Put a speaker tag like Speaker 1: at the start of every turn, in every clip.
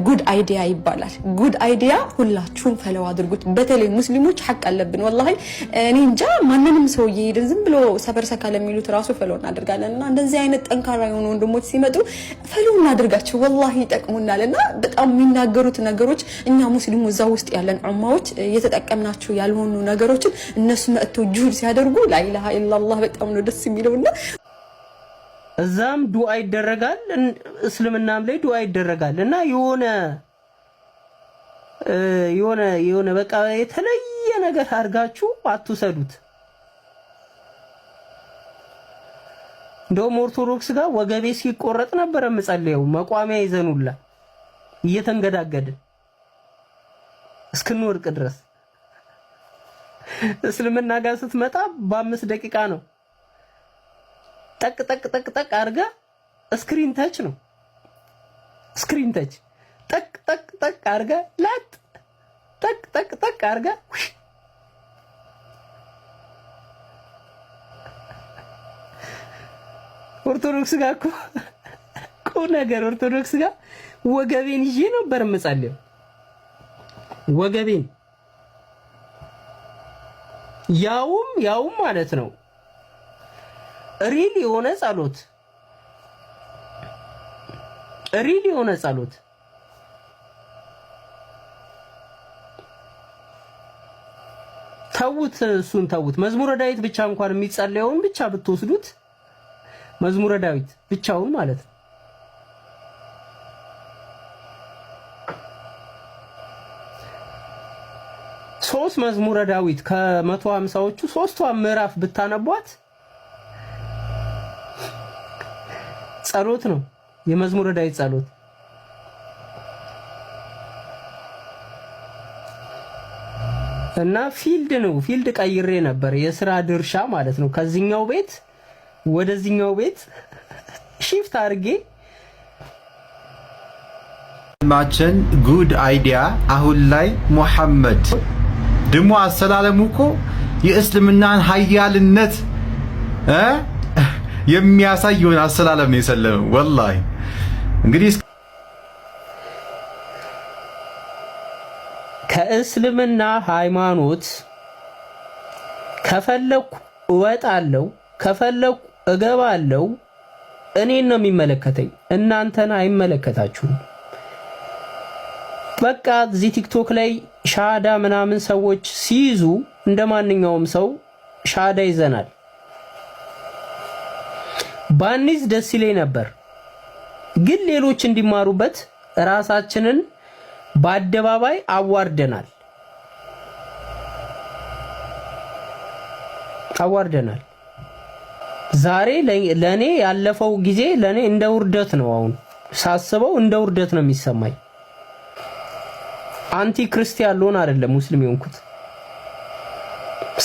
Speaker 1: ጉድ አይዲያ ይባላል። ጉድ አይዲያ ሁላችሁም ፈለው አድርጉት። በተለይ ሙስሊሞች ሐቅ አለብን ወላሂ። እኔ እንጃ ማንንም ሰው እየሄድን ዝም ብሎ ሰበር ሰካ ለሚሉት ራሱ ፈለው እናደርጋለንና እንደዚህ አይነት ጠንካራ የሆኑ ወንድሞች ሲመጡ ፈለው እናደርጋቸው ወላሂ ይጠቅሙናልና በጣም የሚናገሩት ነገሮች እኛ ሙስሊሙ እዛ ውስጥ ያለን ዑማዎች የተጠቀምናቸው ያልሆኑ ነገሮችን እነሱ መጥተው ጁድ ሲያደርጉ ላ ኢላሃ ኢላላህ በጣም ነው ደስ የሚለውና
Speaker 2: እዛም ዱዓ ይደረጋል እስልምናም ላይ ዱዓ ይደረጋል እና የሆነ በቃ የተለየ ነገር አድርጋችሁ አትውሰዱት። እንደውም ኦርቶዶክስ ጋር ወገቤ ሲቆረጥ ነበር የምጸልየው መቋሚያ ይዘኑላ እየተንገዳገድን እስክንወርቅ ድረስ። እስልምና ጋር ስትመጣ በ5 ደቂቃ ነው ጠቅ ጠቅ ጠቅ ጠቅ አርጋ ስክሪን ተች ነው። ስክሪን ተች ጠቅ ጠቅ ጠቅ አርጋ ላጥ ጠቅ ጠቅ ጠቅ አርጋ ኦርቶዶክስ ጋር እኮ ነገር ኦርቶዶክስ ጋር ወገቤን ይዤ ነበር የምጸልየው። ወገቤን ያውም ማለት ነው ሪል የሆነ ጸሎት ተውት። እሱን ተውት። መዝሙረ ዳዊት ብቻ እንኳን የሚጸለየውን ብቻ ብትወስዱት መዝሙረ ዳዊት ብቻውን ማለት ነው ሶስት መዝሙረ ዳዊት ከ150ዎቹ ሶስቷን ምዕራፍ ብታነቧት ጸሎት ነው። የመዝሙረ ዳዊት ጸሎት እና ፊልድ ቀይሬ ነበር የሥራ ድርሻ ማለት ነው። ከዚህኛው ቤት ወደዚህኛው ቤት ሺፍት አድርጌ
Speaker 3: ማችን ጉድ አይዲያ አሁን ላይ ሙሐመድ ደሞ አሰላለሙ እኮ የእስልምናን ሀያልነት የሚያሳይ የሆነ አሰላለም ነው የሰለመው። ወላሂ እንግዲህ
Speaker 2: ከእስልምና ሃይማኖት ከፈለኩ እወጣለሁ፣ ከፈለኩ እገባለሁ። እኔን ነው የሚመለከተኝ፣ እናንተን አይመለከታችሁም። በቃ እዚህ ቲክቶክ ላይ ሻሃዳ ምናምን ሰዎች ሲይዙ እንደማንኛውም ሰው ሻሃዳ ይዘናል። ባኒዝ ደስ ይለኝ ነበር፣ ግን ሌሎች እንዲማሩበት ራሳችንን በአደባባይ አዋርደናል። ዛሬ ለኔ ያለፈው ጊዜ ለኔ እንደ ውርደት ነው። አሁን ሳስበው እንደ ውርደት ነው የሚሰማኝ። አንቲ ክርስቲያን ልሆን አይደለም ሙስሊም የሆንኩት፣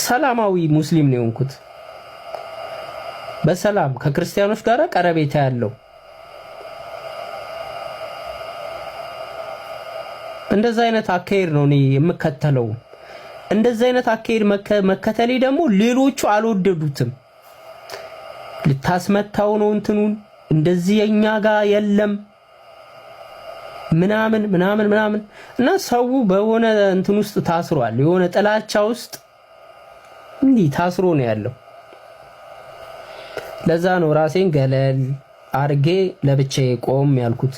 Speaker 2: ሰላማዊ ሙስሊም ነው የሆንኩት። በሰላም ከክርስቲያኖች ጋር ቀረቤታ ያለው እንደዛ አይነት አካሄድ ነው እኔ የምከተለው። እንደዛ አይነት አካሄድ መከተሌ ደግሞ ሌሎቹ አልወደዱትም። ልታስመታው ነው እንትኑን እንደዚህ የኛ ጋር የለም ምናምን እና ሰው በሆነ እንትን ውስጥ ታስሯል። የሆነ ጥላቻ ውስጥ እንዲህ ታስሮ ነው ያለው። ለዛ ነው ራሴን ገለል አርጌ ለብቻዬ ቆም ያልኩት።